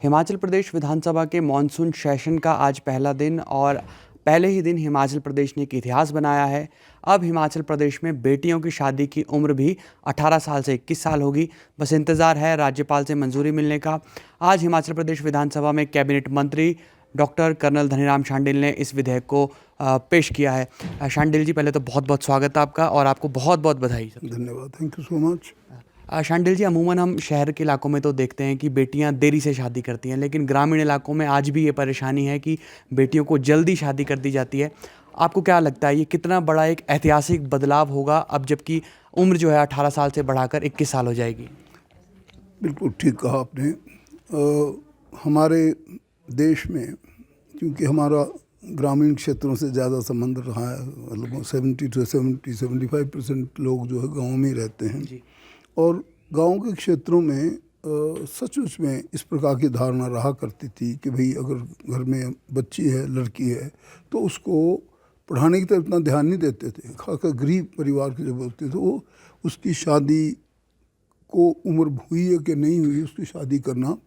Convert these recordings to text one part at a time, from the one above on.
हिमाचल प्रदेश विधानसभा के monsoon session का आज पहला दिन और पहले ही दिन हिमाचल प्रदेश ने एक इतिहास बनाया है। अब हिमाचल प्रदेश में बेटियों की शादी की उम्र भी 18 साल से 21 साल होगी। बस इंतज़ार है राज्यपाल से मंजूरी मिलने का। आज हिमाचल प्रदेश विधानसभा में कैबिनेट मंत्री डॉक्टर कर्नल धनीराम शांडिल ने इस विधेयक को पेश किया है। शांडिल जी, पहले तो बहुत बहुत स्वागत है आपका और आपको बहुत बहुत बधाई। धन्यवाद, thank you so much. Shandil ji, अमूमन हम शहर के इलाकों में तो देखते हैं कि बेटियां देरी से शादी करती हैं, लेकिन ग्रामीण इलाकों में आज भी ये परेशानी है कि बेटियों को जल्दी शादी कर दी जाती है। आपको क्या लगता है ये कितना बड़ा एक ऐतिहासिक बदलाव होगा अब जबकि उम्र जो है 18 साल से बढ़ाकर 21 साल हो जाएगी? बिल्कुल ठीक कहा आपने। हमारे देश में क्योंकि हमारा ग्रामीण क्षेत्रों से ज़्यादा संबंध रहा है, मतलब 75% लोग जो है गाँव में ही रहते हैं जी। और गांव के क्षेत्रों में सचमुच में इस प्रकार की धारणा रहा करती थी कि भाई अगर घर में बच्ची है, लड़की है, तो उसको पढ़ाने की तरफ इतना ध्यान नहीं देते थे। खासकर गरीब परिवार के जब होते थे वो उसकी शादी को उम्र हुई है कि नहीं हुई उसकी शादी करना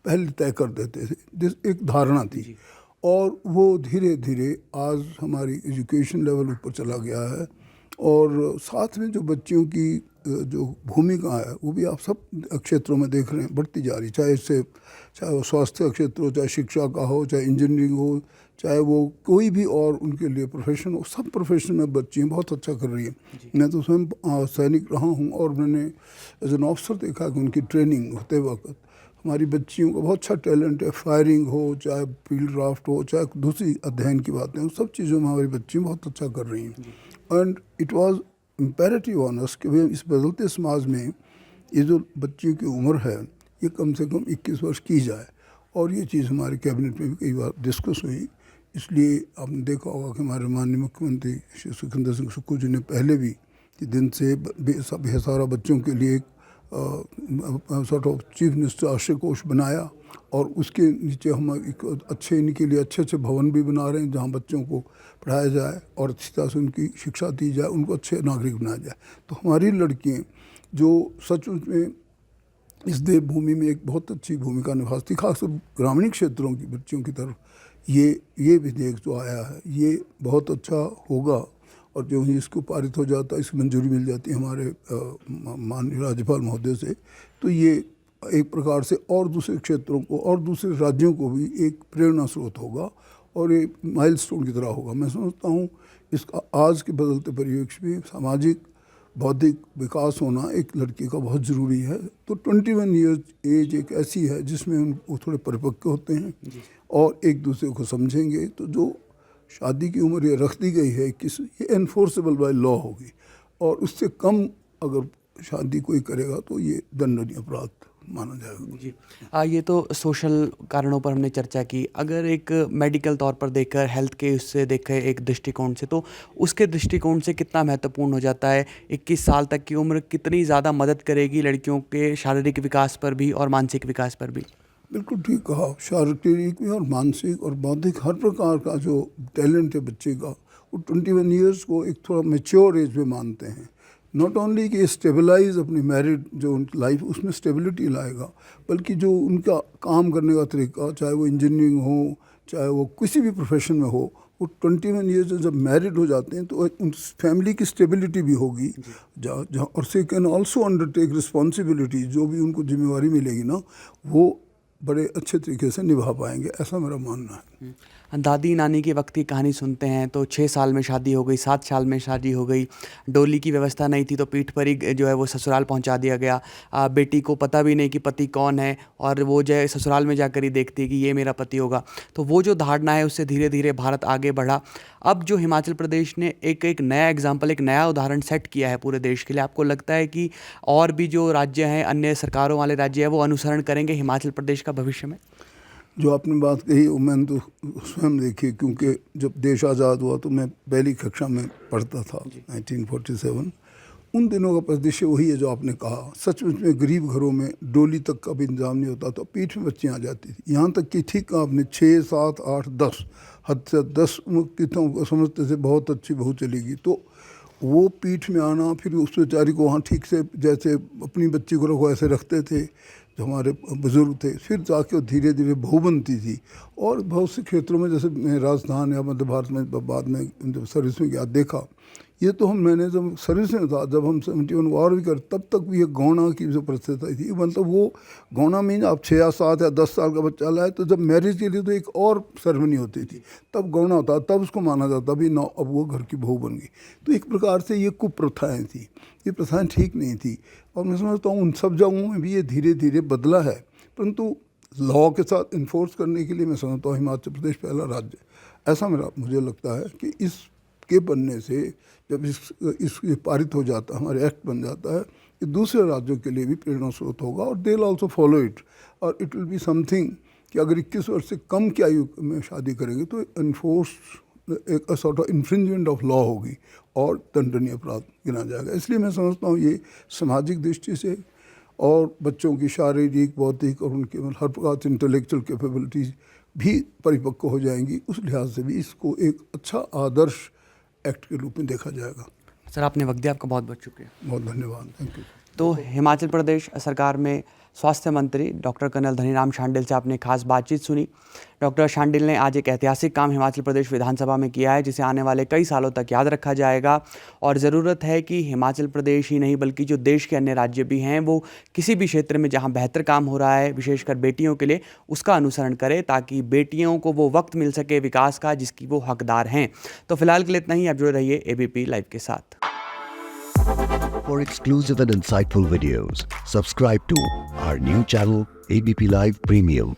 पहले तय कर देते थे। जिस एक धारणा थी और वो धीरे धीरे आज हमारी एजुकेशन लेवल ऊपर चला गया है और साथ में जो बच्चियों की जो भूमिका है वो भी आप सब क्षेत्रों में देख रहे हैं बढ़ती जा रही। चाहे वो स्वास्थ्य का क्षेत्र हो, चाहे शिक्षा का हो, चाहे इंजीनियरिंग हो, चाहे वो कोई भी और उनके लिए प्रोफेशन हो, सब प्रोफेशन में बच्चियाँ बहुत अच्छा कर रही हैं। मैं तो स्वयं सैनिक रहा हूँ और मैंने एज एन ऑफिसर देखा कि उनकी ट्रेनिंग होते वक्त हमारी बच्चियों का बहुत अच्छा टैलेंट है। फायरिंग हो, चाहे फील्ड ड्राफ्ट हो, चाहे दूसरी अध्ययन की बातें हो, सब चीज़ों में हमारी बच्चियाँ बहुत अच्छा कर रही हैं। And it was imperative on us कि भाई इस बदलते समाज में ये जो बच्चियों की उम्र है ये कम से कम 21 वर्ष की जाए और ये चीज़ हमारे कैबिनेट में भी कई बार डिस्कस हुई। इसलिए आपने देखा होगा कि हमारे माननीय मुख्यमंत्री श्री सुखविंदर सिंह सुक्खू जी ने पहले भी कि दिन से बेसहारा बच्चों के लिए एक सॉर्ट ऑफ चीफ मिनिस्टर आश्रय कोष बनाया और उसके नीचे हम एक इनके लिए अच्छे भवन भी बना रहे हैं जहाँ बच्चों को पढ़ाया जाए और अच्छी तरह से उनकी शिक्षा दी जाए, उनको अच्छे नागरिक बनाया जाए। तो हमारी लड़कियाँ जो सचमुच में इस देवभूमि में एक बहुत अच्छी भूमिका निभाती, खासकर ग्रामीण क्षेत्रों की बच्चियों की तरफ ये विधेयक जो आया है ये बहुत अच्छा होगा और जो ही इसको पारित हो जाता है, इसकी मंजूरी मिल जाती है हमारे माननीय राज्यपाल महोदय से, तो ये एक प्रकार से और दूसरे क्षेत्रों को और दूसरे राज्यों को भी एक प्रेरणा स्रोत होगा और एक माइलस्टोन की तरह होगा। मैं समझता हूँ इसका आज के बदलते परिवेश में सामाजिक बौद्धिक विकास होना एक लड़की का बहुत ज़रूरी है। तो 21 ईयर्स एज एक ऐसी है जिसमें वो थोड़े परिपक्व होते हैं और एक दूसरे को समझेंगे। तो जो शादी की उम्र ये रख दी गई है ये एनफोर्सेबल बाय लॉ होगी और उससे कम अगर शादी कोई करेगा तो ये दंडनीय अपराध माना जाएगा। जी। ये तो सोशल कारणों पर हमने चर्चा की। अगर एक मेडिकल तौर पर देखकर, हेल्थ के उससे देखकर एक दृष्टिकोण से, तो उसके दृष्टिकोण से कितना महत्वपूर्ण हो जाता है 21 साल तक की उम्र कितनी ज़्यादा मदद करेगी लड़कियों के शारीरिक विकास पर भी और मानसिक विकास पर भी? बिल्कुल ठीक कहा। शारीरिक में और मानसिक और बौद्धिक हर प्रकार का जो टैलेंट है बच्चे का वो 21 ईयर्स को एक थोड़ा मेच्योर एज में मानते हैं। नॉट ओनली कि स्टेबलाइज अपनी मैरिड जो उनकी लाइफ उसमें स्टेबिलिटी लाएगा, बल्कि जो उनका काम करने का तरीका, चाहे वो इंजीनियरिंग हो, चाहे वो किसी भी प्रोफेशन में हो, वो 21 ईयर्स जब मैरिड हो जाते हैं तो उन फैमिली की स्टेबिलिटी भी होगी जहाँ और से कैन ऑल्सो अंडरटेक रिस्पॉन्सिबिलिटी। जो भी उनको जिम्मेवारी मिलेगी ना वो बड़े अच्छे तरीके से निभा पाएंगे, ऐसा मेरा मानना है। दादी नानी के वक्त की कहानी सुनते हैं तो 6 साल में शादी हो गई, 7 साल में शादी हो गई, डोली की व्यवस्था नहीं थी तो पीठ पर ही जो है वो ससुराल पहुंचा दिया गया। बेटी को पता भी नहीं कि पति कौन है और वो जो है ससुराल में जाकर ही देखती है कि ये मेरा पति होगा। तो वो जो धारणा है उससे धीरे धीरे भारत आगे बढ़ा। अब जो हिमाचल प्रदेश ने एक नया एग्जाम्पल, एक नया उदाहरण सेट किया है पूरे देश के लिए, आपको लगता है कि और भी जो राज्य हैं, अन्य सरकारों वाले राज्य हैं, वो अनुसरण करेंगे हिमाचल प्रदेश का भविष्य में? जो आपने बात कही वो मैंने तो स्वयं देखी, क्योंकि जब देश आज़ाद हुआ तो मैं पहली कक्षा में पढ़ता था 1947। उन दिनों का परिदृश्य वही है जो आपने कहा। सचमुच में गरीब घरों में डोली तक का भी इंतजाम नहीं होता तो पीठ में बच्चियाँ आ जाती थी। यहाँ तक कि ठीक आपने 6, 7, 8, 10 हद से 10 कितों समझते थे बहुत अच्छी बहू चलेगी, तो वो पीठ में आना, फिर उस बेचारी को वहाँ ठीक से जैसे अपनी बच्ची को रखो ऐसे रखते थे, जो हमारे बुज़ुर्ग थे, फिर जाके वो धीरे धीरे बहू बनती थी। और बहुत से क्षेत्रों में, जैसे मैं राजस्थान या मध्य भारत में बाद में जब सर्विस में गया देखा, ये तो मैंने जब सर्विस में था, जब हम 71 वॉर भी कर, तब तक भी ये गौना की जो प्रथा थी, मतलब वो गौना मीन आप 6 या 7 या 10 साल का बच्चा लाए तो जब मैरिज के लिए तो एक और सेरेमनी होती थी, तब गौना होता, तब उसको माना जाता भी ना, अब वो घर की बहू बन गई। तो एक प्रकार से ये कुप्रथाएँ थी, ये प्रथाएँ ठीक नहीं थी। और मैं समझता हूँ उन सब जगहों में भी ये धीरे धीरे बदला है, परंतु लॉ के साथ इन्फोर्स करने के लिए मैं समझता हूँ हिमाचल प्रदेश पहला राज्य, ऐसा मुझे लगता है कि इसके बनने से जब ये पारित हो जाता है, हमारे एक्ट बन जाता है, ये दूसरे राज्यों के लिए भी प्रेरणा स्रोत होगा और they will also follow it. और इट विल बी समथिंग कि अगर 21 वर्ष से कम की आयु में शादी करेंगे तो इन्फोर्स एक sort of infringement of law होगी और दंडनीय अपराध गिना जाएगा। इसलिए मैं समझता हूँ ये सामाजिक दृष्टि से और बच्चों की शारीरिक, बौद्धिक और उनके हर प्रकार से इंटेलेक्चुअल कैपेबिलिटीज़ भी परिपक्व हो जाएंगी, उस लिहाज से भी इसको एक अच्छा आदर्श एक्ट के रूप में देखा जाएगा। सर, आपने वक्त दिया, आपका बहुत बहुत शुक्रिया। बहुत धन्यवाद, थैंक यू। तो हिमाचल प्रदेश सरकार में स्वास्थ्य मंत्री डॉक्टर कर्नल धनीराम शांडिल से आपने खास बातचीत सुनी। डॉक्टर शांडिल ने आज एक ऐतिहासिक काम हिमाचल प्रदेश विधानसभा में किया है, जिसे आने वाले कई सालों तक याद रखा जाएगा। और ज़रूरत है कि हिमाचल प्रदेश ही नहीं बल्कि जो देश के अन्य राज्य भी हैं, वो किसी भी क्षेत्र में जहां बेहतर काम हो रहा है, विशेषकर बेटियों के लिए, उसका अनुसरण करें, ताकि बेटियों को वो वक्त मिल सके विकास का जिसकी वो हकदार हैं। तो फिलहाल के लिए इतना ही। आप जुड़े रहिए ABP लाइव के साथ। For exclusive and insightful videos, subscribe to our new channel ABP Live Premium.